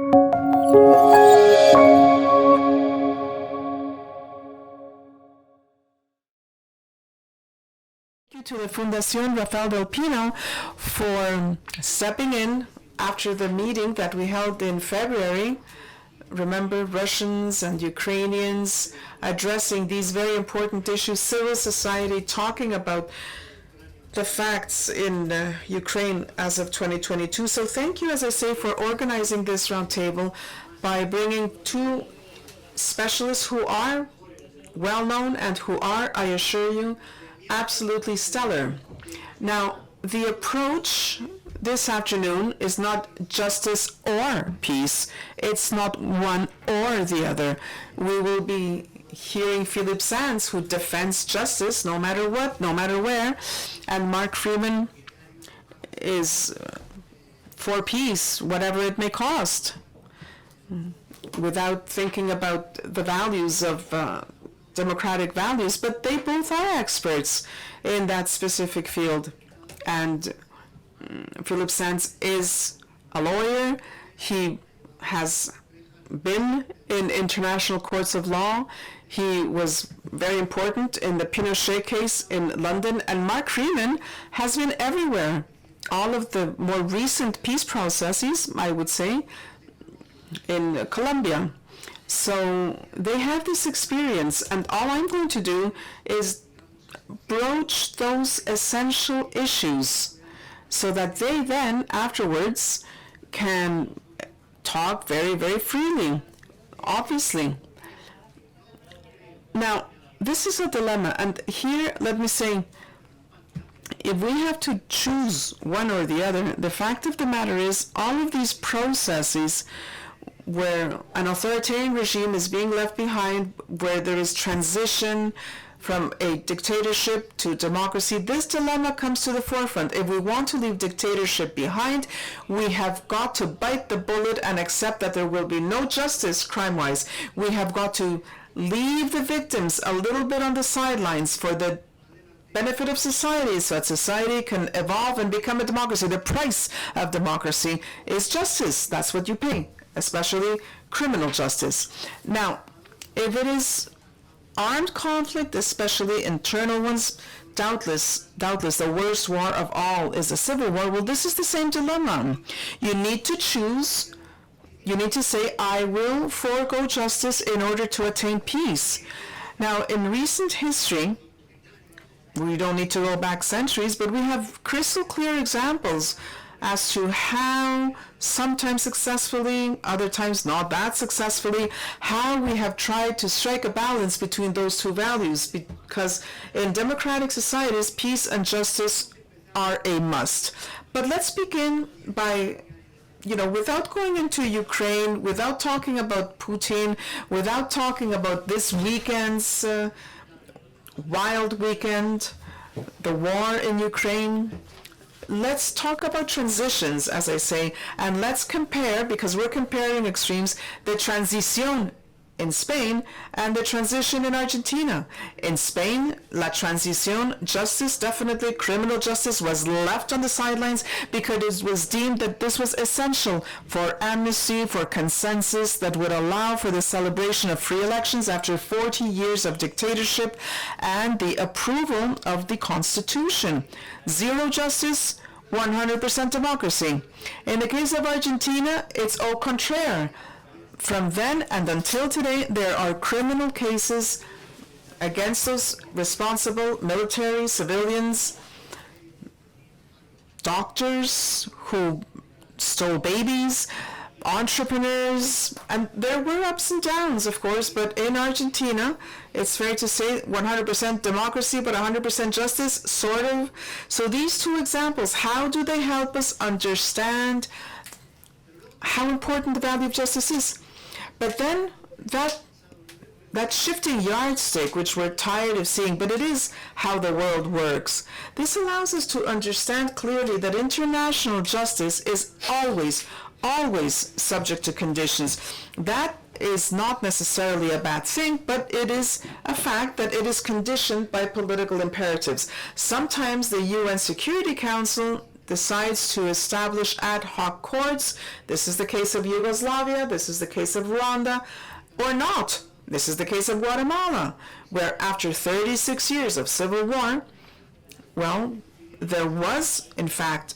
To the Fundación Rafael del Pino for stepping in after the meeting that we held in February. Remember, Russians and Ukrainians addressing these very important issues, civil society talking about the facts in Ukraine as of 2022. So thank you, as I say, for organizing this roundtable by bringing two specialists who are well-known and who are, I assure you, absolutely stellar. Now, the approach this afternoon is not justice or peace. It's not one or the other. We will be hearing Philippe Sands, who defends justice no matter what, no matter where, and Mark Freeman is for peace, whatever it may cost, without thinking about the values of democratic values, but they both are experts in that specific field. And Philippe Sands is a lawyer. He has been in international courts of law. He was very important in the Pinochet case in London, and Mark Freeman has been everywhere. All of the more recent peace processes, I would say, in Colombia. So they have this experience, and all I'm going to do is broach those essential issues so that they then afterwards can talk very, very freely, obviously. Now, this is a dilemma, and here let me say, if we have to choose one or the other, the fact of the matter is all of these processes where an authoritarian regime is being left behind, where there is transition from a dictatorship to democracy, this dilemma comes to the forefront. If we want to leave dictatorship behind, we have got to bite the bullet and accept that there will be no justice crime-wise. We have got to leave the victims a little bit on the sidelines for the benefit of society, so that society can evolve and become a democracy. The price of democracy is justice. That's what you pay, especially criminal justice. Now, if it is armed conflict, especially internal ones, doubtless the worst war of all is a civil war. Well, this is the same dilemma. You need to choose. You need to say, I will forego justice in order to attain peace. Now, in recent history, we don't need to go back centuries, but we have crystal clear examples as to how, sometimes successfully, other times not that successfully, how we have tried to strike a balance between those two values, because in democratic societies, peace and justice are a must. But let's begin by, without going into Ukraine, without talking about Putin, without talking about this weekend's wild weekend, the war in Ukraine, let's talk about transitions, as I say, and let's compare, because we're comparing extremes, the transición in Spain and the transition in Argentina. In Spain, la transición, justice, definitely criminal justice, was left on the sidelines because it was deemed that this was essential for amnesty, for consensus that would allow for the celebration of free elections after 40 years of dictatorship and the approval of the Constitution. Zero justice, 100% democracy. In the case of Argentina, it's au contraire. From then and until today, there are criminal cases against those responsible military, civilians, doctors who stole babies, entrepreneurs, and there were ups and downs, of course, but in Argentina, it's fair to say 100% democracy, but 100% justice, sort of. So these two examples, how do they help us understand how important the value of justice is? But then that shifting yardstick, which we're tired of seeing, but it is how the world works. This allows us to understand clearly that international justice is always subject to conditions. That is not necessarily a bad thing, but it is a fact that it is conditioned by political imperatives. Sometimes the UN Security Council decides to establish ad hoc courts. This is the case of Yugoslavia, this is the case of Rwanda, or not. This is the case of Guatemala, where after 36 years of civil war, well, there was, in fact,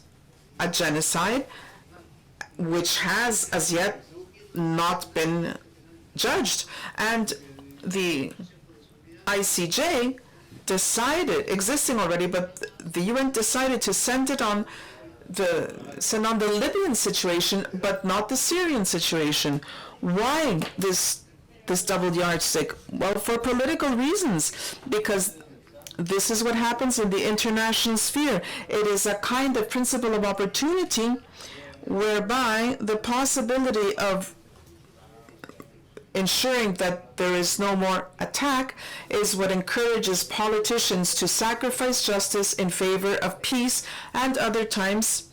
a genocide which has as yet not been judged. And the ICJ decided, existing already, but the UN decided to send on the Libyan situation, but not the Syrian situation. Why this double yardstick? Well, for political reasons, because this is what happens in the international sphere. It is a kind of principle of opportunity whereby the possibility of ensuring that there is no more attack is what encourages politicians to sacrifice justice in favor of peace, and other times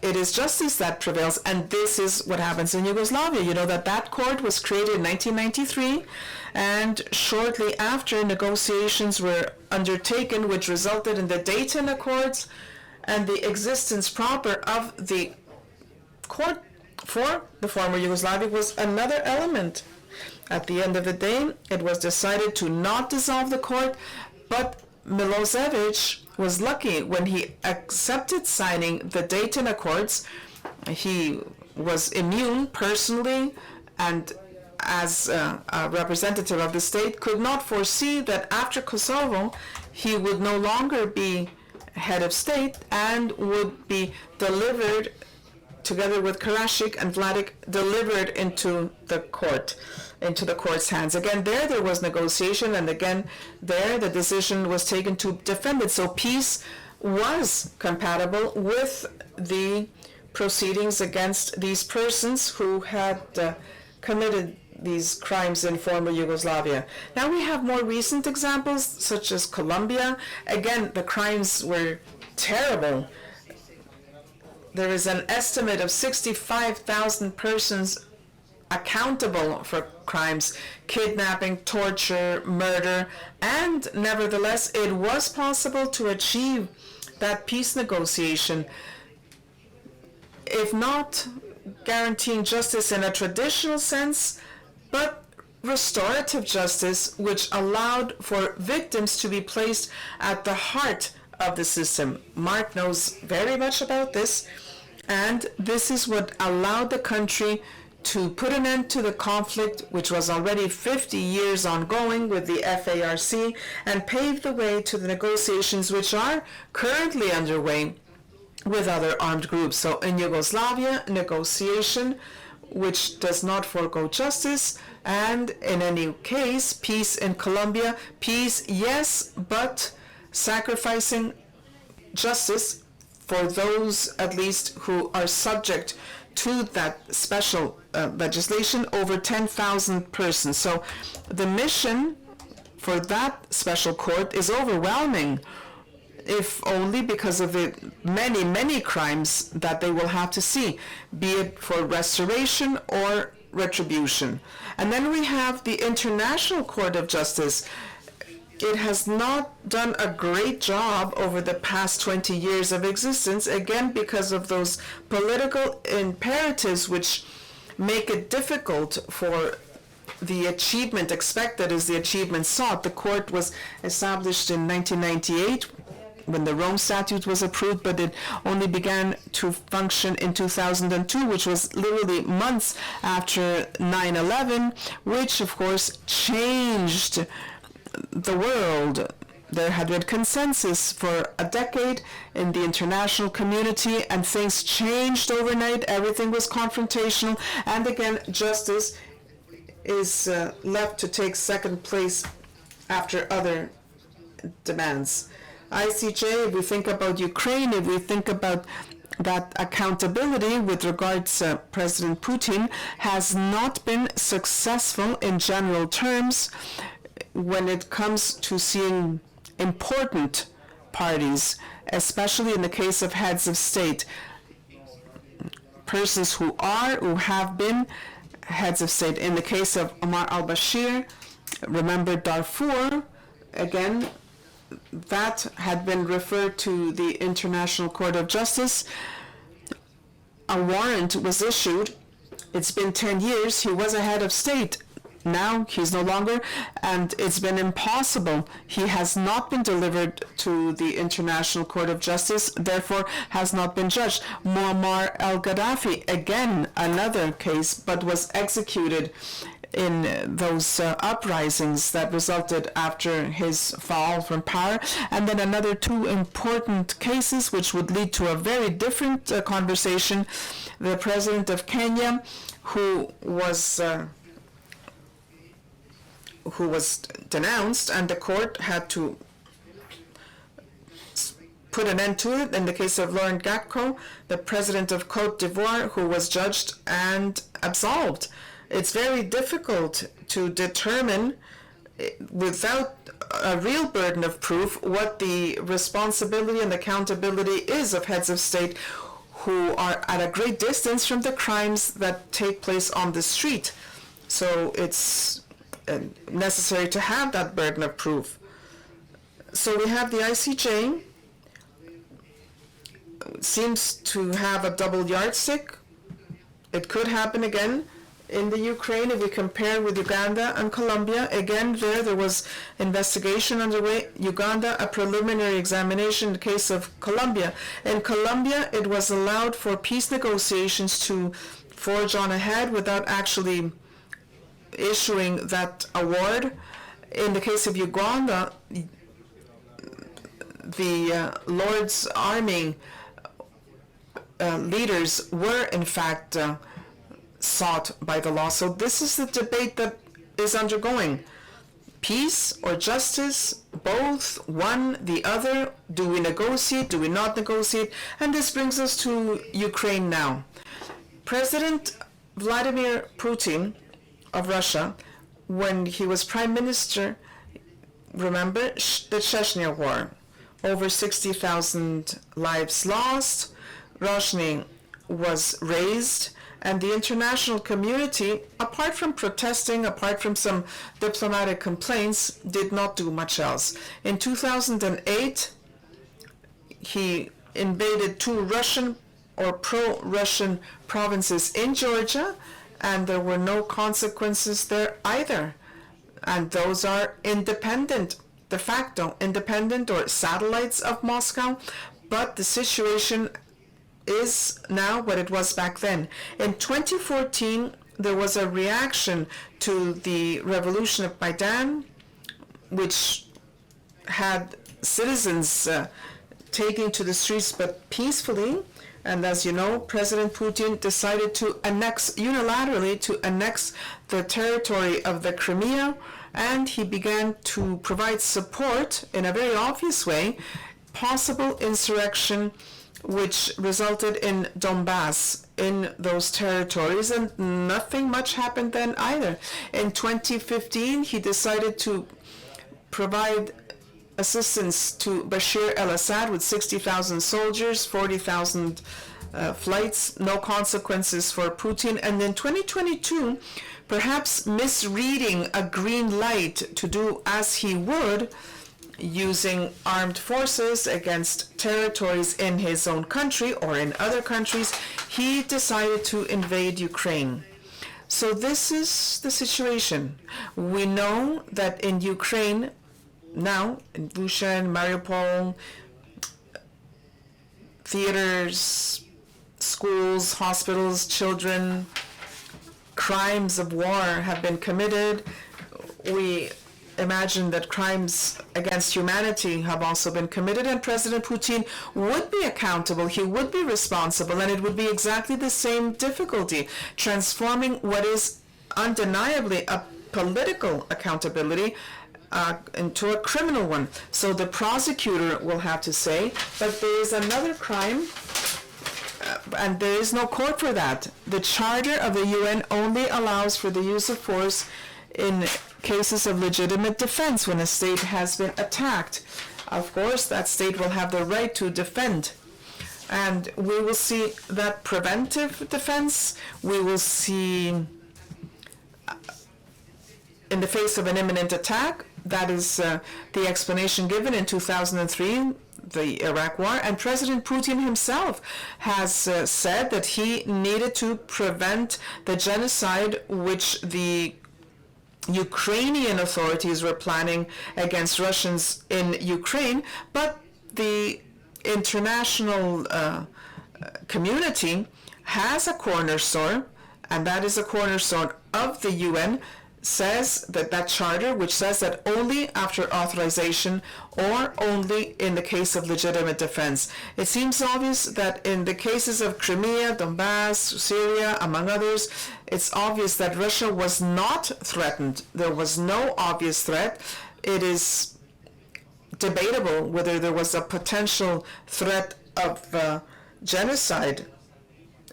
it is justice that prevails. And this is what happens in Yugoslavia. You know that court was created in 1993, and shortly after, negotiations were undertaken which resulted in the Dayton Accords, and the existence proper of the court for the former Yugoslavia was another element. At the end of the day, it was decided to not dissolve the court, but Milosevic was lucky when he accepted signing the Dayton Accords. He was immune personally, and as a representative of the state, could not foresee that after Kosovo, he would no longer be head of state and would be delivered, together with Karadzic and Vladik, delivered into the court's hands. Again, there was negotiation, and again, there the decision was taken to defend it. So peace was compatible with the proceedings against these persons who had committed these crimes in former Yugoslavia. Now we have more recent examples, such as Colombia. Again, the crimes were terrible. There is an estimate of 65,000 persons accountable for crimes, kidnapping, torture, murder, and nevertheless, it was possible to achieve that peace negotiation, if not guaranteeing justice in a traditional sense, but restorative justice, which allowed for victims to be placed at the heart of the system. Mark knows very much about this, and this is what allowed the country to put an end to the conflict, which was already 50 years ongoing with the FARC, and paved the way to the negotiations which are currently underway with other armed groups. So in Yugoslavia, negotiation which does not forego justice, and in any case, peace in Colombia. Peace, yes, but sacrificing justice for those at least who are subject to that special legislation, over 10,000 persons. So the mission for that special court is overwhelming, if only because of the many, many crimes that they will have to see, be it for restoration or retribution. And then we have the International Court of Justice. It has not done a great job over the past 20 years of existence, again because of those political imperatives which make it difficult for the achievement expected as the achievement sought. The court was established in 1998 when the Rome Statute was approved, but it only began to function in 2002, which was literally months after 9/11, which of course changed the world. There had been consensus for a decade in the international community, and things changed overnight. Everything was confrontational, and again, justice is left to take second place after other demands. ICJ, if we think about Ukraine, if we think about that accountability with regards to President Putin, has not been successful in general terms when it comes to seeing important parties, especially in the case of heads of state, persons who have been heads of state. In the case of Omar al-Bashir, remember Darfur, again, that had been referred to the International Court of Justice. A warrant was issued. It's been 10 years. He was a head of state. Now he's no longer, and it's been impossible. He has not been delivered to the International Court of Justice, therefore has not been judged. Muammar al-Gaddafi, again, another case, but was executed in those uprisings that resulted after his fall from power. And then another two important cases which would lead to a very different conversation. The president of Kenya, who was denounced, and the court had to put an end to it. In the case of Laurent Gbagbo, the president of Cote d'Ivoire, who was judged and absolved. It's very difficult to determine, without a real burden of proof, what the responsibility and accountability is of heads of state who are at a great distance from the crimes that take place on the street. So it's necessary to have that burden of proof. So we have the ICJ. It seems to have a double yardstick. It could happen again in the Ukraine. If we compare with Uganda and Colombia, again there was investigation underway. Uganda, a preliminary examination. In the case of Colombia, in Colombia it was allowed for peace negotiations to forge on ahead without actually issuing that award. In the case of Uganda, the Lord's Army leaders were in fact sought by the law. So this is the debate that is undergoing. Peace or justice, both, one, the other. Do we negotiate? Do we not negotiate? And this brings us to Ukraine now. President Vladimir Putin of Russia, when he was prime minister, remember the Chechnya war, over 60,000 lives lost, Grozny was razed, and the international community, apart from protesting, apart from some diplomatic complaints, did not do much else. In 2008, he invaded two Russian or pro-Russian provinces in Georgia, and there were no consequences there either. And those are independent, de facto independent, or satellites of Moscow, but the situation is now what it was back then. In 2014, there was a reaction to the revolution of Maidan, which had citizens taking to the streets but peacefully. And as you know, President Putin decided to unilaterally annex the territory of the Crimea, and he began to provide support in a very obvious way, possible insurrection which resulted in Donbass in those territories, and nothing much happened then either. In 2015, he decided to provide assistance to Bashar al-Assad with 60,000 soldiers, 40,000 flights, no consequences for Putin. And in 2022, perhaps misreading a green light to do as he would, using armed forces against territories in his own country or in other countries, he decided to invade Ukraine. So this is the situation. We know that in Ukraine, now, in Bucha and Mariupol, theaters, schools, hospitals, children, crimes of war have been committed. We imagine that crimes against humanity have also been committed, and President Putin would be accountable, he would be responsible, and it would be exactly the same difficulty, transforming what is undeniably a political accountability into a criminal one. So the prosecutor will have to say, but there is another crime, and there is no court for that. The Charter of the UN only allows for the use of force in cases of legitimate defense when a state has been attacked. Of course, that state will have the right to defend. And we will see that preventive defense. We will see, in the face of an imminent attack, That is the explanation given in 2003, the Iraq War, and President Putin himself has said that he needed to prevent the genocide which the Ukrainian authorities were planning against Russians in Ukraine, but the international community has a cornerstone, and that is a cornerstone of the UN, says that charter, which says that only after authorization or only in the case of legitimate defense. It seems obvious that in the cases of Crimea, Donbass, Syria, among others, it's obvious that Russia was not threatened. There was no obvious threat. It is debatable whether there was a potential threat of genocide.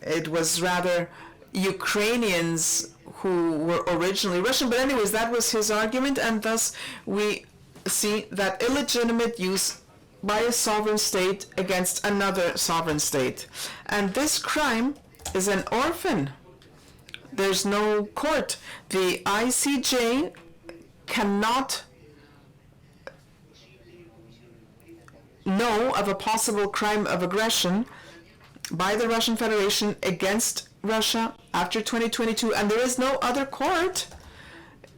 It was rather Ukrainians who were originally Russian. But anyways, that was his argument, and thus we see that illegitimate use by a sovereign state against another sovereign state. And this crime is an orphan. There's no court. The ICJ cannot know of a possible crime of aggression by the Russian Federation against Russia after 2022, and there is no other court.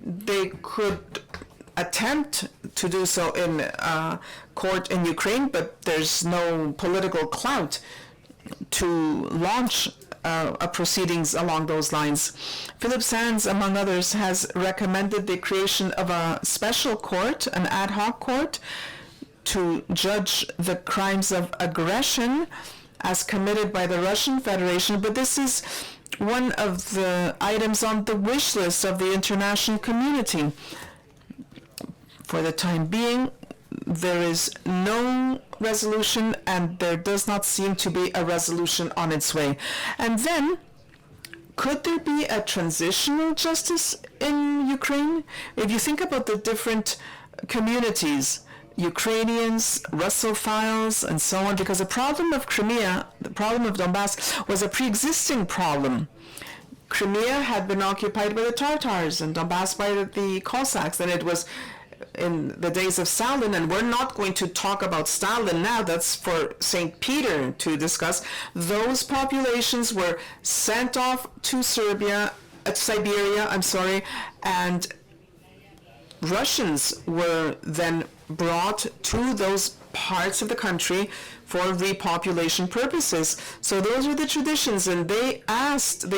They could attempt to do so in court in Ukraine, but there's no political clout to launch proceedings along those lines. Philippe Sands, among others, has recommended the creation of a special court, an ad hoc court, to judge the crimes of aggression as committed by the Russian Federation, but this is one of the items on the wish list of the international community. For the time being, there is no resolution, and there does not seem to be a resolution on its way. And then, could there be a transitional justice in Ukraine? If you think about the different communities, Ukrainians, Russophiles, and so on, because the problem of Crimea, the problem of Donbass, was a pre-existing problem. Crimea had been occupied by the Tartars and Donbass by the Cossacks, and it was in the days of Stalin, and we're not going to talk about Stalin now, that's for St. Peter to discuss. Those populations were sent off to Siberia, and Russians were then brought to those parts of the country for repopulation purposes. So those were the traditions, and they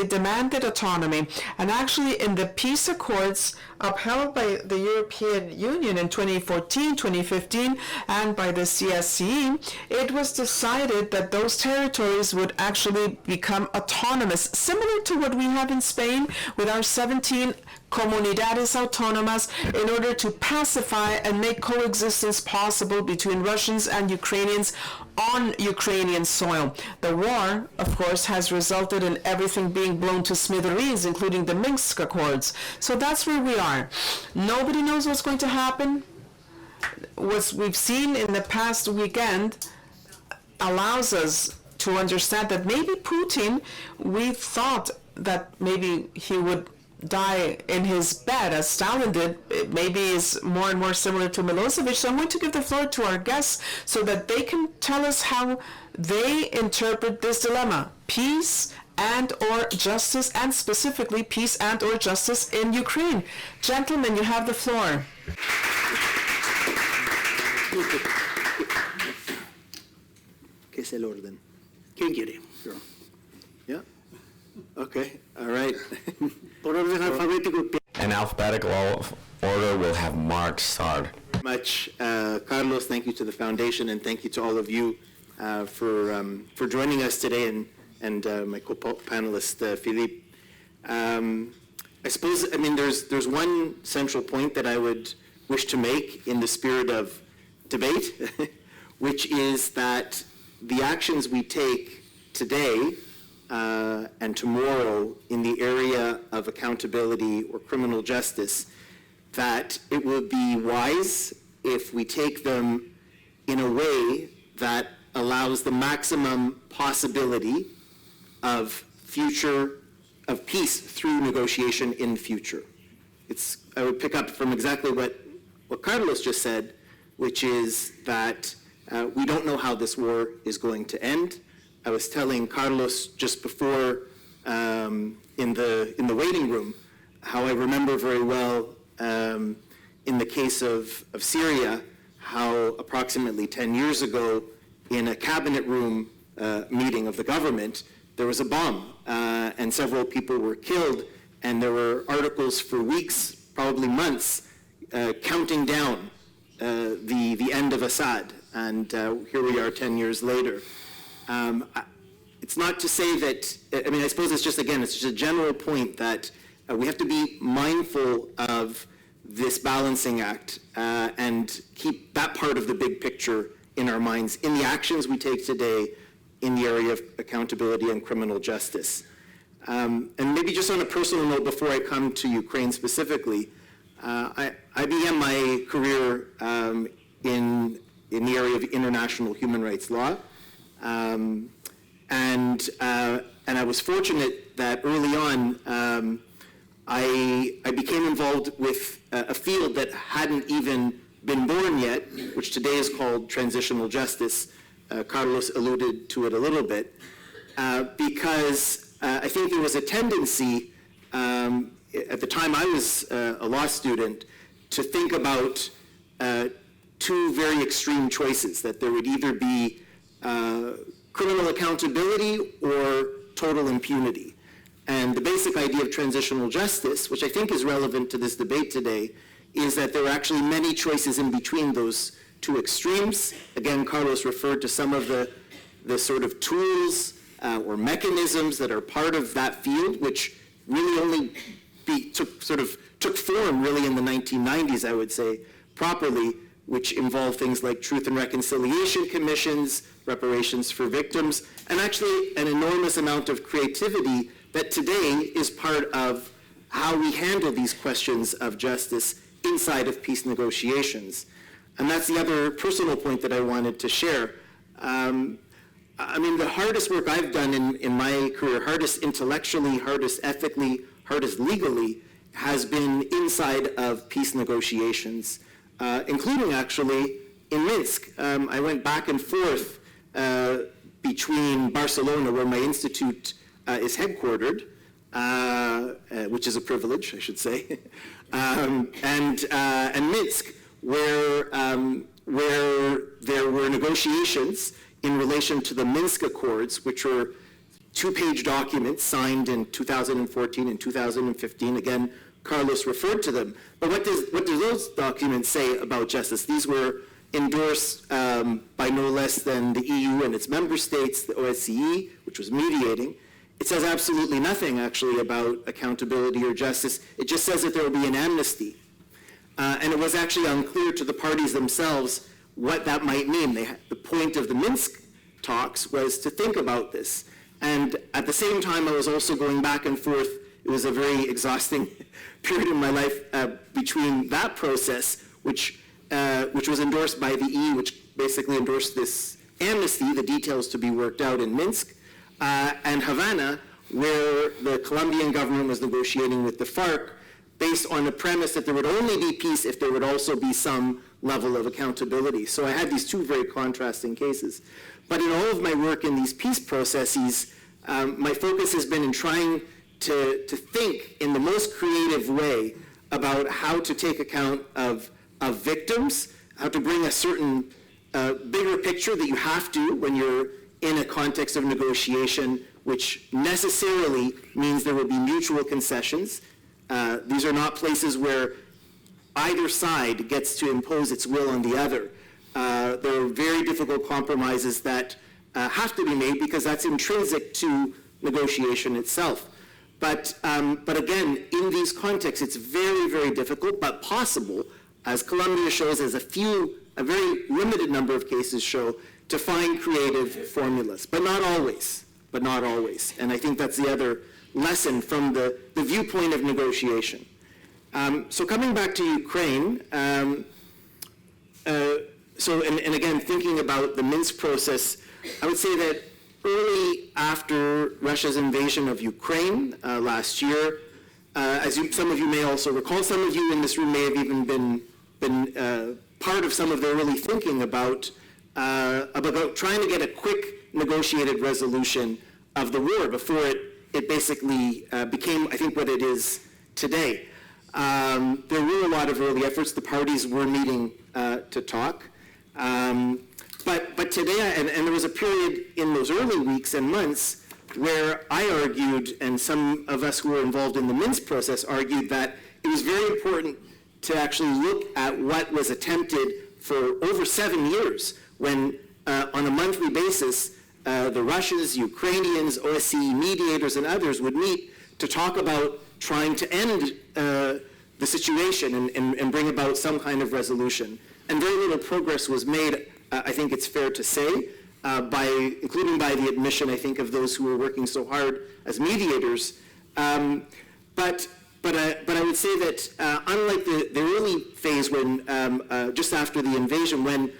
demanded autonomy. And actually in the peace accords upheld by the European Union in 2014, 2015, and by the CSCE, it was decided that those territories would actually become autonomous, similar to what we have in Spain with our 17 comunidades autónomas, in order to pacify and make coexistence possible between Russians and Ukrainians on Ukrainian soil. The war, of course, has resulted in everything being blown to smithereens, including the Minsk Accords. So that's where we are. Nobody knows what's going to happen. What we've seen in the past weekend allows us to understand that maybe Putin, we thought that maybe he would die in his bed, as Stalin did. It maybe is more and more similar to Milosevic. So I'm going to give the floor to our guests so that they can tell us how they interpret this dilemma, peace and or justice, and specifically peace and or justice in Ukraine. Gentlemen, you have the floor. ¿Qué es el orden? ¿Quién quiere? Yeah? Okay, all right. Por orden alfabético. In alphabetical order, we'll have Mark start. Much, Carlos. Thank you to the foundation, and thank you to all of you for joining us today, and my co-panelist Philippe. I suppose, there's one central point that I would wish to make in the spirit of debate, which is that the actions we take today and tomorrow in the area of accountability or criminal justice, that it would be wise if we take them in a way that allows the maximum possibility of peace through negotiation in the future. I would pick up from exactly what what Carlos just said, which is that we don't know how this war is going to end. I was telling Carlos just before in the waiting room how I remember very well in the case of Syria, how approximately 10 years ago in a cabinet room meeting of the government, there was a bomb and several people were killed, and there were articles for weeks, probably months, counting down the end of Assad. And here we are 10 years later. It's not to say that, I mean, I suppose it's just, again, it's just a general point that we have to be mindful of this balancing act and keep that part of the big picture in our minds in the actions we take today in the area of accountability and criminal justice. And maybe just on a personal note, before I come to Ukraine specifically, I began my career in the area of international human rights law. And I was fortunate that early on, I became involved with a field that hadn't even been born yet, which today is called transitional justice. Carlos alluded to it a little bit, because I think there was a tendency, at the time I was a law student, to think about two very extreme choices, that there would either be criminal accountability or total impunity. And the basic idea of transitional justice, which I think is relevant to this debate today, is that there are actually many choices in between those two extremes. Again, Carlos referred to some of the sort of tools or mechanisms that are part of that field, which really only took form really in the 1990s, I would say, properly, which involve things like truth and reconciliation commissions, reparations for victims, and actually an enormous amount of creativity that today is part of how we handle these questions of justice inside of peace negotiations. And that's the other personal point that I wanted to share. I mean, the hardest work I've done in my career, hardest intellectually, hardest ethically, hardest legally, has been inside of peace negotiations, including actually in Minsk. I went back and forth between Barcelona, where my institute is headquartered, which is a privilege, I should say, and Minsk, where there were negotiations in relation to the Minsk Accords, which were two-page documents signed in 2014 and 2015. Again, Carlos referred to them. But what do those documents say about justice? These were endorsed by no less than the EU and its member states, the OSCE, which was mediating. It says absolutely nothing, actually, about accountability or justice. It just says that there will be an amnesty. And it was actually unclear to the parties themselves what that might mean. The point of the Minsk talks was to think about this. And at the same time, I was also going back and forth. It was a very exhausting period in my life between that process, which was endorsed by the EU, which basically endorsed this amnesty, the details to be worked out in Minsk, and Havana, where the Colombian government was negotiating with the FARC based on the premise that there would only be peace if there would also be some level of accountability. So I had these two very contrasting cases. But in all of my work in these peace processes, my focus has been in trying to think in the most creative way about how to take account of victims, how to bring a certain bigger picture that you have to when you're in a context of negotiation, which necessarily means there will be mutual concessions. These are not places where either side gets to impose its will on the other. There are very difficult compromises that have to be made because that's intrinsic to negotiation itself. But again, in these contexts, it's very, very difficult, but possible, as Colombia shows, as a very limited number of cases show, to find creative formulas, but not always. And I think that's the other lesson from the viewpoint of negotiation. So coming back to Ukraine, and again, thinking about the Minsk process, I would say that early after Russia's invasion of Ukraine last year, some of you may also recall, some of you in this room may have even been been part of some of their early thinking about trying to get a quick negotiated resolution of the war before it basically became, I think, what it is today. There were a lot of early efforts. The parties were meeting to talk. But today, and there was a period in those early weeks and months where I argued, and some of us who were involved in the Minsk process argued, that it was very important to actually look at what was attempted for over 7 years, when on a monthly basis, the Russians, Ukrainians, OSCE mediators, and others would meet to talk about trying to end the situation and bring about some kind of resolution. And very little progress was made, I think it's fair to say, including by the admission, I think, of those who were working so hard as mediators. But I would say that unlike the early phase when, just after the invasion, when,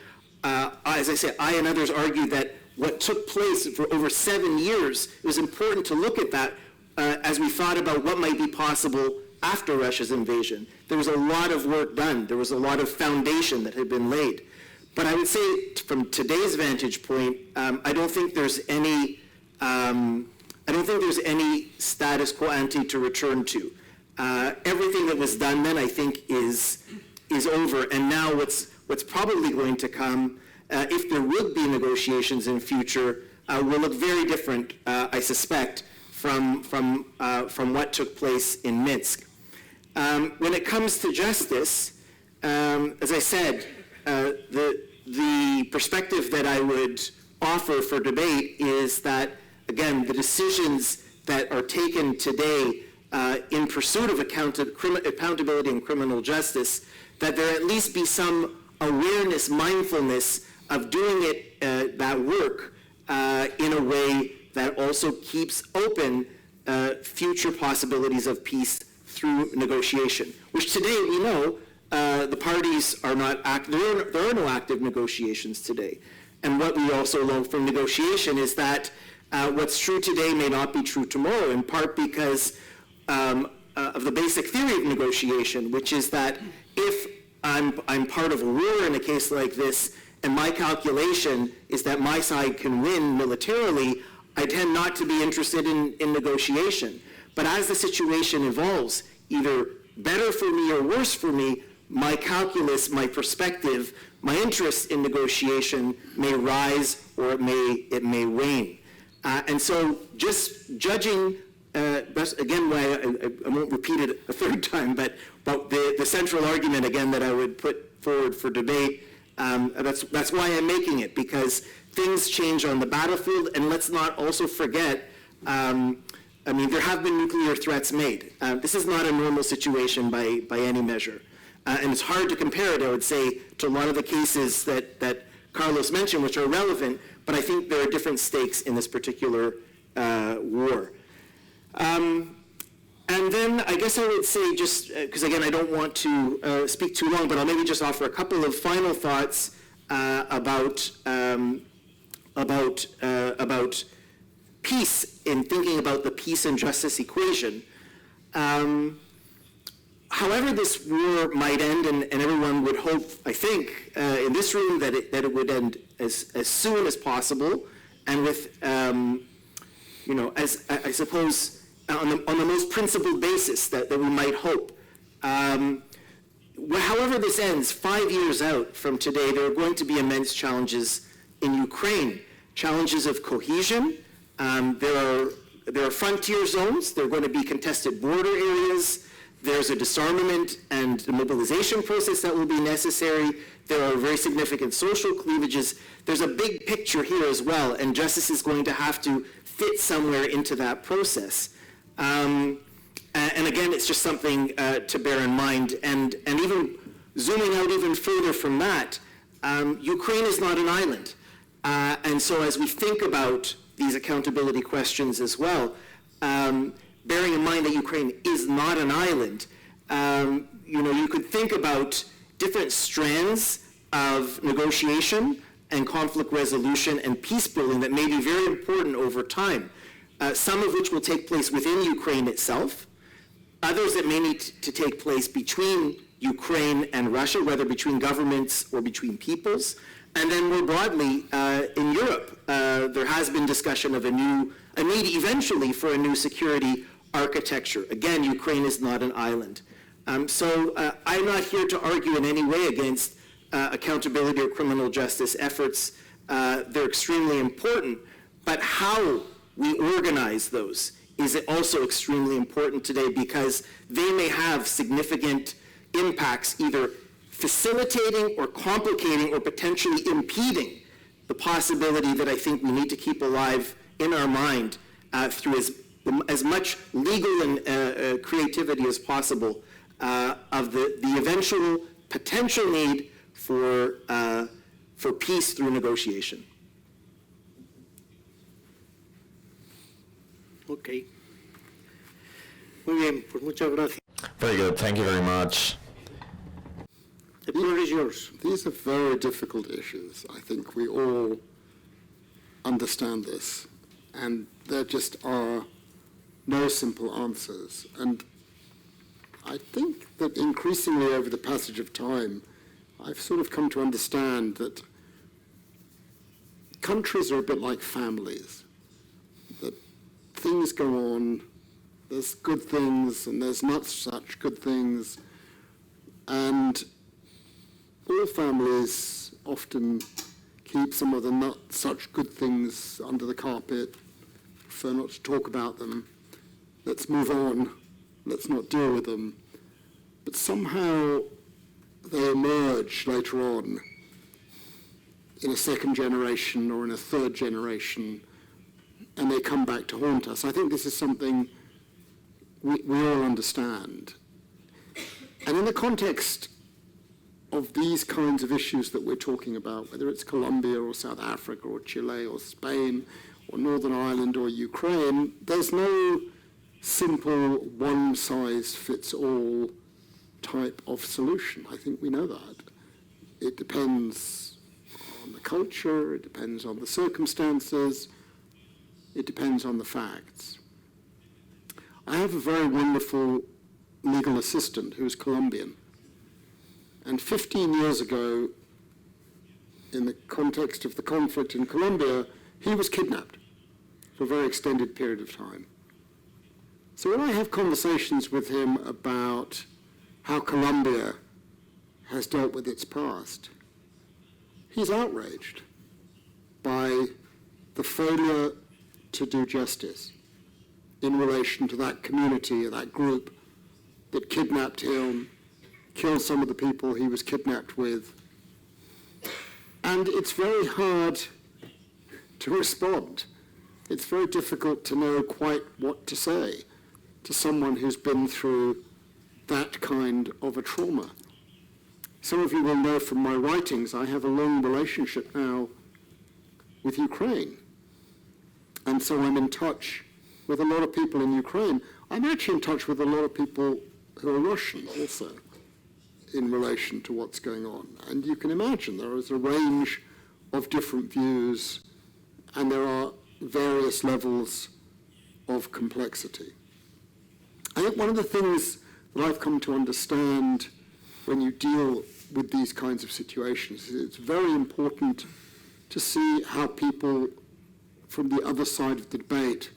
as I said, I and others argued that what took place for over 7 years, it was important to look at that as we thought about what might be possible after Russia's invasion. There was a lot of work done. There was a lot of foundation that had been laid. But I would say, from today's vantage point, I don't think there's any status quo ante to return to. Everything that was done then, I think, is over. And now what's probably going to come, if there would be negotiations in future, will look very different, I suspect, from what took place in Minsk. When it comes to justice, as I said, the perspective that I would offer for debate is that, again, the decisions that are taken today in pursuit of accountability and criminal justice, that there at least be some awareness, mindfulness of doing it, that work, in a way that also keeps open future possibilities of peace through negotiation, which today we know the parties are not active. There are no active negotiations today. And what we also learn from negotiation is that what's true today may not be true tomorrow, in part because of the basic theory of negotiation, which is that if I'm part of a war in a case like this, and my calculation is that my side can win militarily, I tend not to be interested in negotiation. But as the situation evolves, either better for me or worse for me, my calculus, my perspective, my interest in negotiation may rise or it may wane. And so just judging, again, I won't repeat it a third time, but the central argument, again, that I would put forward for debate, that's why I'm making it, because things change on the battlefield, and let's not also forget, there have been nuclear threats made. This is not a normal situation by any measure. And it's hard to compare it, I would say, to a lot of the cases that Carlos mentioned, which are relevant, but I think there are different stakes in this particular war. And then I guess I would say, just because again I don't want to speak too long, but I'll maybe just offer a couple of final thoughts about peace, in thinking about the peace and justice equation. However this war might end, and everyone would hope, I think, in this room that it would end as soon as possible, and with, as I suppose, on the most principled basis that we might hope. However this ends, 5 years out from today, there are going to be immense challenges in Ukraine, challenges of cohesion. There are frontier zones. There are going to be contested border areas. There's a disarmament and demobilization process that will be necessary. There are very significant social cleavages. There's a big picture here as well, and justice is going to have to fit somewhere into that process. And again, it's just something to bear in mind. And even zooming out even further from that, Ukraine is not an island. And so as we think about these accountability questions as well, bearing in mind that Ukraine is not an island, you could think about different strands of negotiation and conflict resolution and peace building that may be very important over time, some of which will take place within Ukraine itself, others that may need to take place between Ukraine and Russia, whether between governments or between peoples. And then more broadly, in Europe, there has been discussion of a need eventually for a new security architecture. Again, Ukraine is not an island. So I'm not here to argue in any way against accountability or criminal justice efforts. They're extremely important, but how we organize those is also extremely important today, because they may have significant impacts, either facilitating or complicating or potentially impeding the possibility that I think we need to keep alive in our mind through as much legal and creativity as possible of the eventual potential need for peace through negotiation. Okay. Muy bien, pues muchas gracias. Very good. Thank you very much. The floor is yours. These are very difficult issues. I think we all understand this, and there just are no simple answers. And I think that increasingly over the passage of time, I've sort of come to understand that countries are a bit like families, that things go on, there's good things and there's not such good things, and all families often keep some of the not such good things under the carpet, prefer not to talk about them. Let's move on, let's not deal with them. But somehow they emerge later on in a second generation or in a third generation, and they come back to haunt us. I think this is something we all understand. And in the context of these kinds of issues that we're talking about, whether it's Colombia or South Africa or Chile or Spain or Northern Ireland or Ukraine, there's no simple one-size-fits-all type of solution. I think we know that. It depends on the culture, it depends on the circumstances, it depends on the facts. I have a very wonderful legal assistant who's Colombian. And 15 years ago, in the context of the conflict in Colombia, he was kidnapped for a very extended period of time. So when I have conversations with him about how Colombia has dealt with its past, he's outraged by the failure to do justice in relation to that community, that group that kidnapped him, killed some of the people he was kidnapped with. And it's very hard to respond. It's very difficult to know quite what to say to someone who's been through that kind of a trauma. Some of you will know from my writings, I have a long relationship now with Ukraine. And so I'm in touch with a lot of people in Ukraine. I'm actually in touch with a lot of people who are Russian also in relation to what's going on. And you can imagine there is a range of different views, and there are various levels of complexity. I think one of the things that I've come to understand when you deal with these kinds of situations is it's very important to see how people from the other side of the debate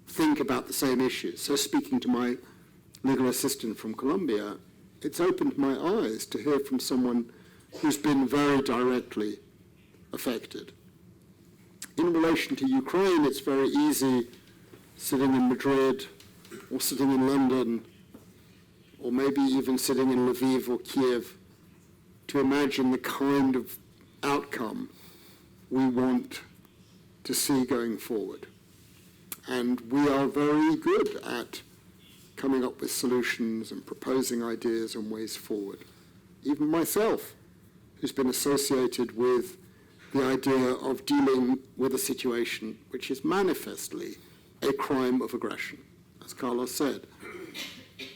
think about the same issues. So speaking to my legal assistant from Colombia, it's opened my eyes to hear from someone who's been very directly affected. In relation to Ukraine, it's very easy sitting in Madrid or sitting in London or maybe even sitting in Lviv or Kiev to imagine the kind of outcome we want to see going forward. And we are very good at coming up with solutions and proposing ideas and ways forward. Even myself, who's been associated with the idea of dealing with a situation which is manifestly a crime of aggression. As Carlos said,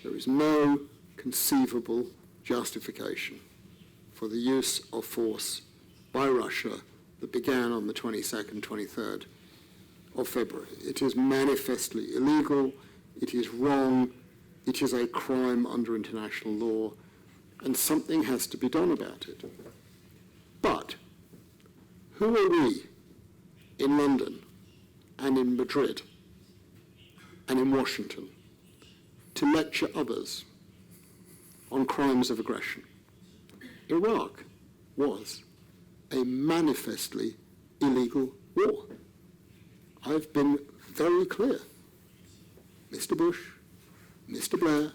there is no conceivable justification for the use of force by Russia that began on the 22nd, 23rd of February. It is manifestly illegal, it is wrong, it is a crime under international law, and something has to be done about it. But who are we in London and in Madrid and in Washington to lecture others on crimes of aggression? Iraq was a manifestly illegal war. I've been very clear. Mr. Bush, Mr. Blair,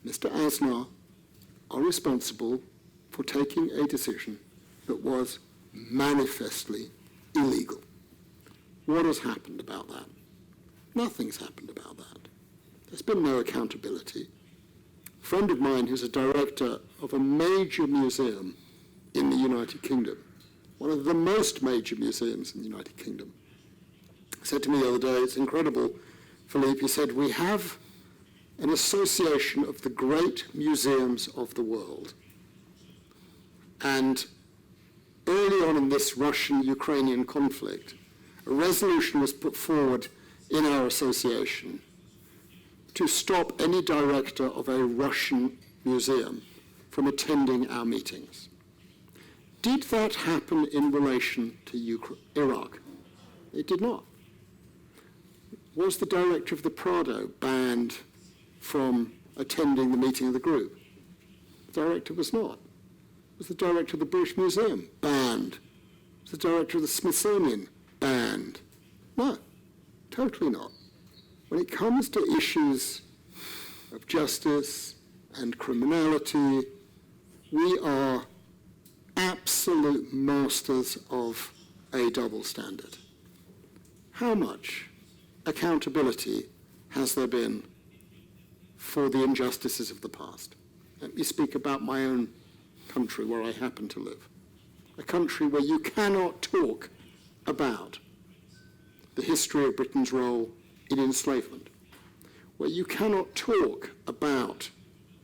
Mr. Aznar are responsible for taking a decision that was manifestly illegal. What has happened about that? Nothing's happened about that. There's been no accountability. A friend of mine who's a director of a major museum in the United Kingdom, one of the most major museums in the United Kingdom, said to me the other day, it's incredible, Philippe, he said, we have an association of the great museums of the world. And early on in this Russian-Ukrainian conflict, a resolution was put forward in our association to stop any director of a Russian museum from attending our meetings. Did that happen in relation to Iraq? It did not. Was the director of the Prado banned from attending the meeting of the group? The director was not. Was the director of the British Museum banned? Was the director of the Smithsonian banned? No, totally not. When it comes to issues of justice and criminality, we are absolute masters of a double standard. How much accountability has there been for the injustices of the past? Let me speak about my own country where I happen to live. A country where you cannot talk about the history of Britain's role in enslavement, where you cannot talk about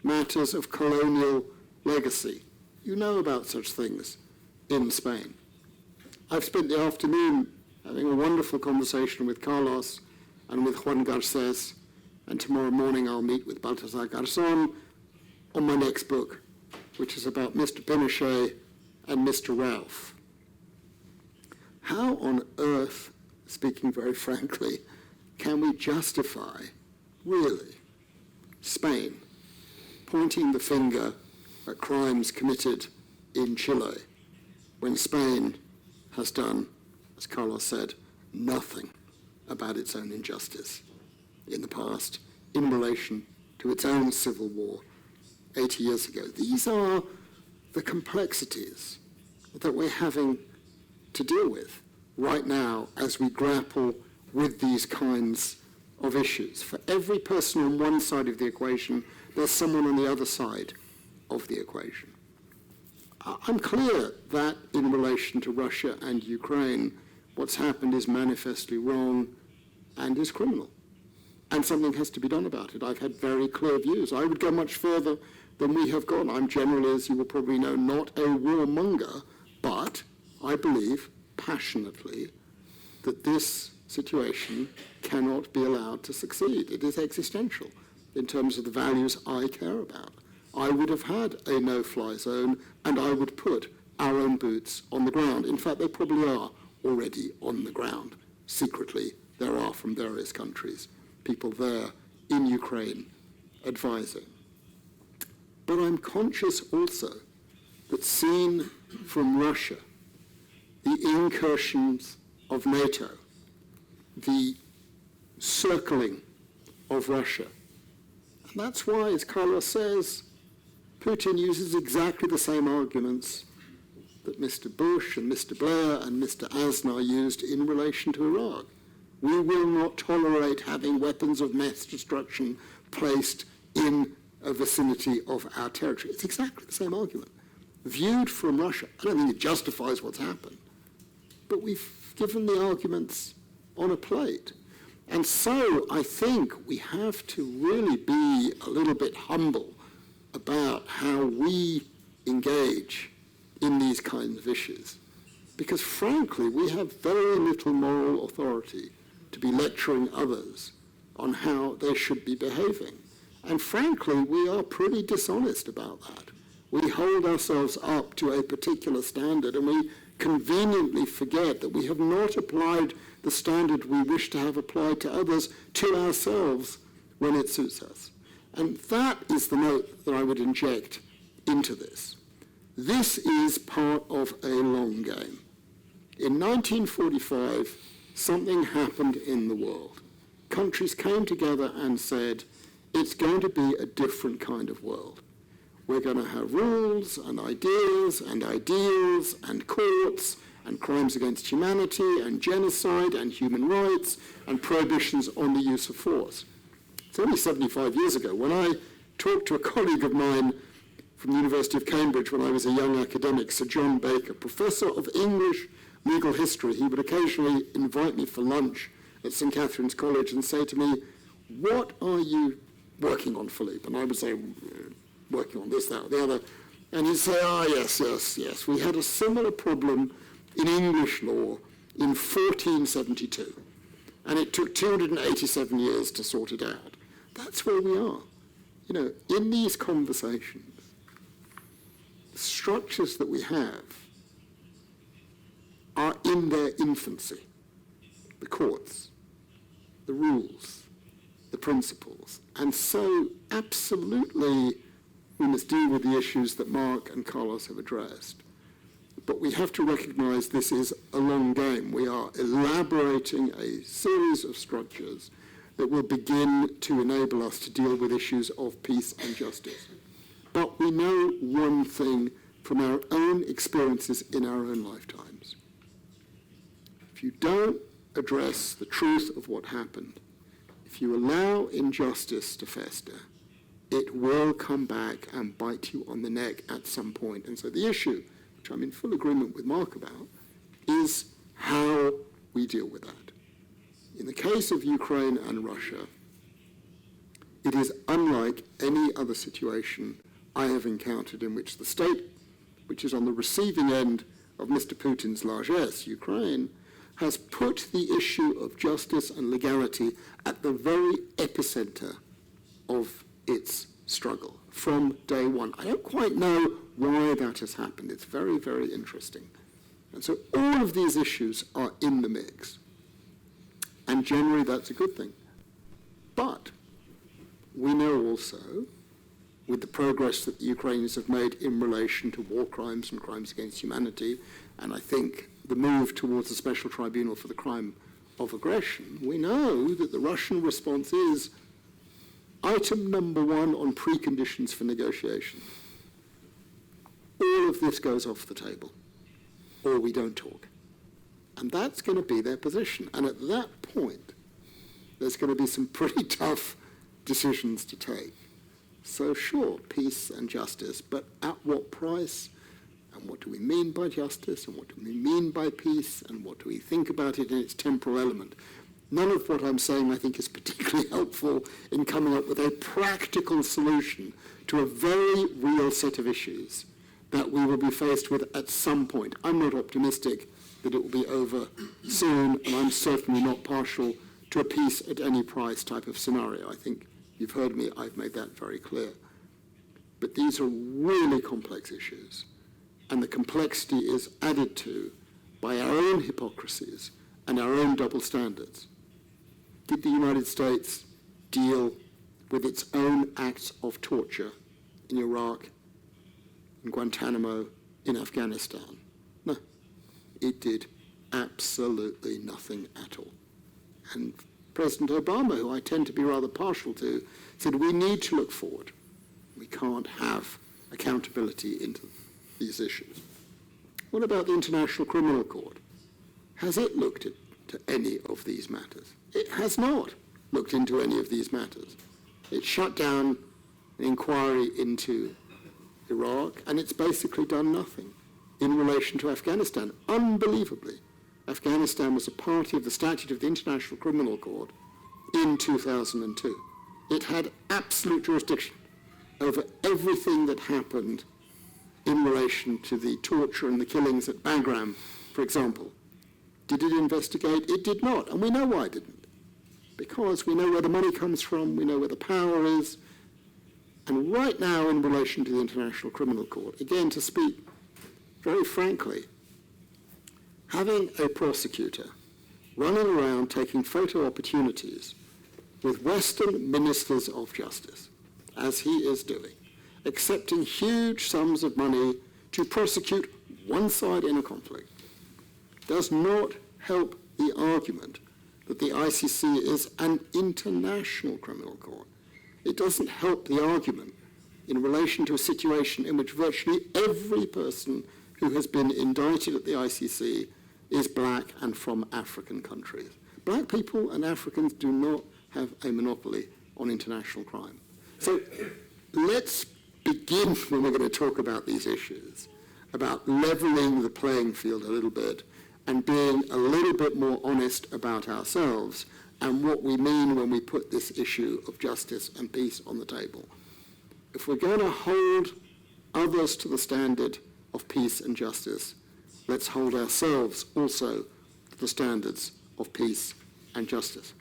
matters of colonial legacy. You know about such things in Spain. I've spent the afternoon having a wonderful conversation with Carlos and with Juan Garces, and tomorrow morning I'll meet with Baltasar Garzón on my next book, which is about Mr. Pinochet and Mr. Ralph. How on earth, speaking very frankly, can we justify, really, Spain pointing the finger at crimes committed in Chile when Spain has done, as Carlos said, nothing about its own injustice in the past in relation to its own civil war 80 years ago? These are the complexities that we're having to deal with right now as we grapple with these kinds of issues. For every person on one side of the equation, there's someone on the other side of the equation. I'm clear that in relation to Russia and Ukraine, what's happened is manifestly wrong and is criminal. And something has to be done about it. I've had very clear views. I would go much further than we have gone. I'm generally, as you will probably know, not a warmonger, but I believe passionately that this situation cannot be allowed to succeed. It is existential in terms of the values I care about. I would have had a no-fly zone, and I would put our own boots on the ground. In fact, they probably are already on the ground. Secretly, there are from various countries people there in Ukraine advising. But I'm conscious also that seen from Russia, the incursions of NATO, the circling of Russia. And that's why, as Carlos says, Putin uses exactly the same arguments that Mr. Bush and Mr. Blair and Mr. Aznar used in relation to Iraq. We will not tolerate having weapons of mass destruction placed in a vicinity of our territory. It's exactly the same argument. Viewed from Russia, I don't think it justifies what's happened, but we've given the arguments on a plate. And so I think we have to really be a little bit humble about how we engage in these kinds of issues. Because frankly, we have very little moral authority to be lecturing others on how they should be behaving. And frankly, we are pretty dishonest about that We hold ourselves up to a particular standard, and we conveniently forget that we have not applied the standard we wish to have applied to others to ourselves when it suits us. And that is the note that I would inject into this. This is part of a long game. In 1945, something happened in the world. Countries came together and said, it's going to be a different kind of world. We're going to have rules and ideas and ideals and courts and crimes against humanity and genocide and human rights and prohibitions on the use of force. It's only 75 years ago when I talked to a colleague of mine from the University of Cambridge when I was a young academic, Sir John Baker, professor of English legal history. He would occasionally invite me for lunch at St. Catherine's College and say to me, what are you working on, Philippe? And I would say, working on this, that, or the other. And he'd say, yes. We had a similar problem in English law in 1472. And it took 287 years to sort it out. That's where we are. You know, in these conversations, the structures that we have are in their infancy. The courts, the rules, the principles. And so absolutely we must deal with the issues that Mark and Carlos have addressed. But we have to recognize this is a long game. We are elaborating a series of structures that will begin to enable us to deal with issues of peace and justice. But we know one thing from our own experiences in our own lifetimes. If you don't address the truth of what happened, if you allow injustice to fester, it will come back and bite you on the neck at some point. And so the issue, which I'm in full agreement with Mark about, is how we deal with that. In the case of Ukraine and Russia, it is unlike any other situation I have encountered in which the state, which is on the receiving end of Mr. Putin's largesse, Ukraine, has put the issue of justice and legality at the very epicenter of its struggle from day one. I don't quite know why that has happened. It's very, very interesting. And so all of these issues are in the mix. And generally that's a good thing. But we know also, with the progress that the Ukrainians have made in relation to war crimes and crimes against humanity, and I think the move towards a special tribunal for the crime of aggression, we know that the Russian response is item number one on preconditions for negotiation. All of this goes off the table, or we don't talk. And that's going to be their position. And at that point, there's going to be some pretty tough decisions to take. So sure, peace and justice, but at what price? And what do we mean by justice? And what do we mean by peace? And what do we think about it in its temporal element? None of what I'm saying, I think, is particularly helpful in coming up with a practical solution to a very real set of issues that we will be faced with at some point. I'm not optimistic that it will be over soon, and I'm certainly not partial to a peace at any price type of scenario. I think you've heard me, I've made that very clear. But these are really complex issues, and the complexity is added to by our own hypocrisies and our own double standards. Did the United States deal with its own acts of torture in Iraq, in Guantanamo, in Afghanistan? No, it did absolutely nothing at all. And President Obama, who I tend to be rather partial to, said we need to look forward. We can't have accountability into these issues. What about the International Criminal Court? Has it looked into any of these matters? It has not looked into any of these matters. It shut down an inquiry into Iraq, and it's basically done nothing in relation to Afghanistan. Unbelievably, Afghanistan was a party of the statute of the International Criminal Court in 2002. It had absolute jurisdiction over everything that happened in relation to the torture and the killings at Bagram, for example. Did it investigate? It did not, and we know why it didn't. Because we know where the money comes from, we know where the power is, And right now, in relation to the International Criminal Court, again, to speak very frankly, having a prosecutor running around taking photo opportunities with Western ministers of justice, as he is doing, accepting huge sums of money to prosecute one side in a conflict, does not help the argument that the ICC is an international criminal court. It doesn't help the argument in relation to a situation in which virtually every person who has been indicted at the ICC is black and from African countries. Black people and Africans do not have a monopoly on international crime. So let's begin, when we're going to talk about these issues, about leveling the playing field a little bit and being a little bit more honest about ourselves and what we mean when we put this issue of justice and peace on the table. If we're going to hold others to the standard of peace and justice, let's hold ourselves also to the standards of peace and justice.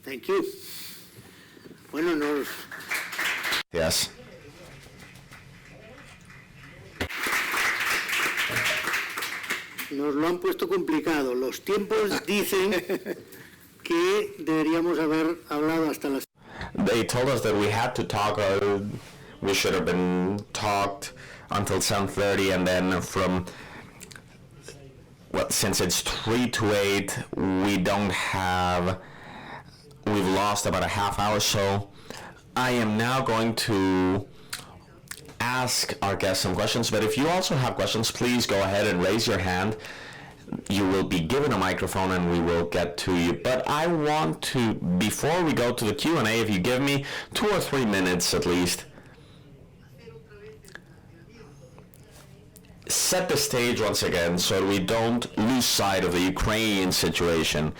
Thank you. Bueno, Yes. nos lo han puesto complicado. Los tiempos dicen que deberíamos haber hablado hasta las... They told us that we had to talk, we should have been talked until 7:30, and then from, well, since it's 3 to 8, we've lost about a half hour, so I am now going to ask our guests some questions, but if you also have questions, please go ahead and raise your hand. You will be given a microphone and we will get to you. But I want to, before we go to the Q&A, if you give me 2 or 3 minutes at least, set the stage once again so we don't lose sight of the Ukrainian situation,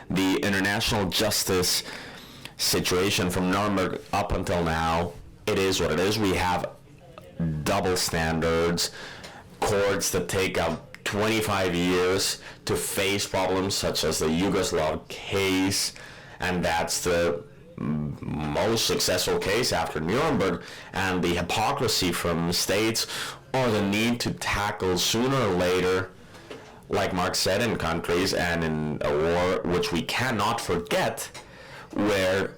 the international justice situation from Nuremberg up until now. It is what it is. We have double standards, courts that take up 25 years to face problems such as the Yugoslav case, and that's the most successful case after Nuremberg, and the hypocrisy from states, or the need to tackle sooner or later, like Mark said, in countries and in a war which we cannot forget, where,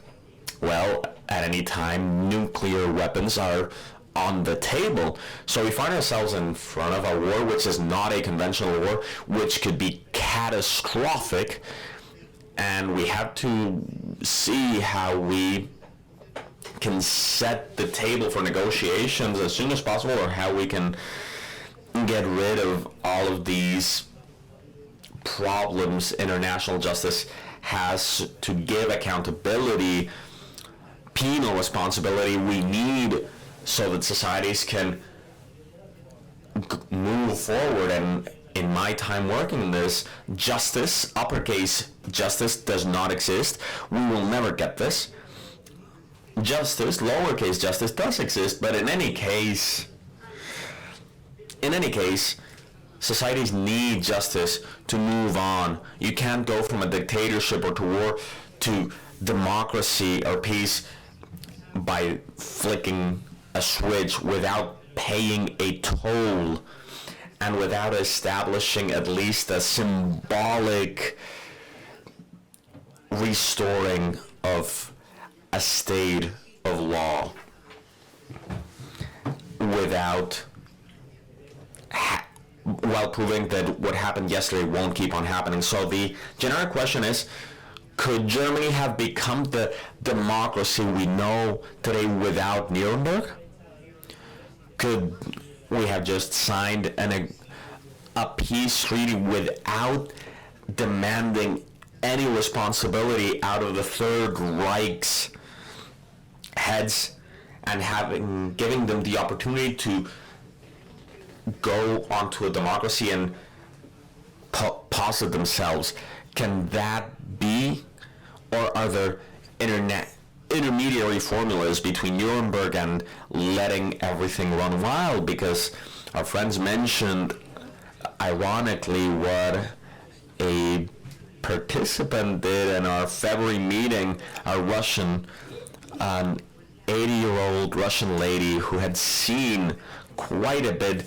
well, at any time nuclear weapons are on the table. So we find ourselves in front of a war which is not a conventional war, which could be catastrophic, and we have to see how we can set the table for negotiations as soon as possible, or how we can get rid of all of these problems. International justice has to give accountability, penal responsibility we need so that societies can move forward. And in my time working in this, justice, uppercase justice, does not exist. We will never get this. Justice, lowercase justice, does exist, but in any case, societies need justice to move on. You can't go from a dictatorship or to war to democracy or peace by flicking a switch without paying a toll and without establishing at least a symbolic restoring of a state of law, without while proving that what happened yesterday won't keep on happening. So the generic question is, could Germany have become the democracy we know today without Nuremberg? Could we have just signed a peace treaty without demanding any responsibility out of the Third Reich's heads and giving them the opportunity to go onto a democracy and posit themselves? Can that be, or are there intermediary formulas between Nuremberg and letting everything run wild? Because our friends mentioned, ironically, what a participant did in our February meeting, a Russian an 80-year-old Russian lady who had seen quite a bit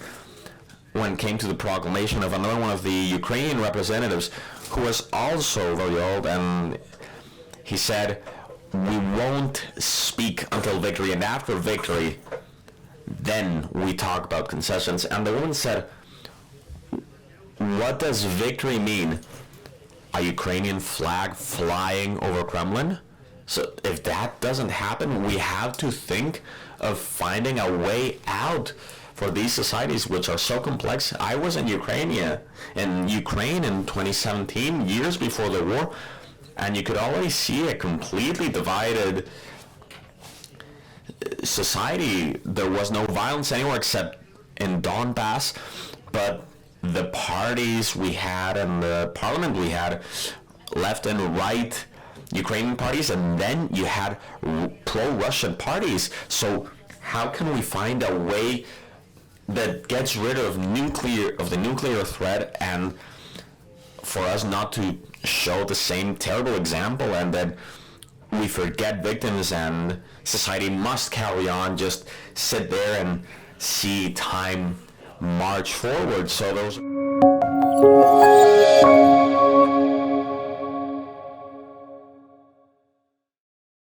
when it came to the proclamation of another one of the Ukrainian representatives who was also very old, and he said, "We won't speak until victory, and after victory, then we talk about concessions." And the woman said, "What does victory mean? A Ukrainian flag flying over Kremlin?" So if that doesn't happen, we have to think of finding a way out for these societies which are so complex. I was in Ukraine in 2017, years before the war, and you could already see a completely divided society. There was no violence anywhere except in Donbass, but the parties we had and the parliament we had, left and right Ukrainian parties, and then you had pro-Russian parties. So how can we find a way that gets rid of the nuclear threat, and for us not to show the same terrible example, and that we forget victims and society must carry on, just sit there and see time march forward? So those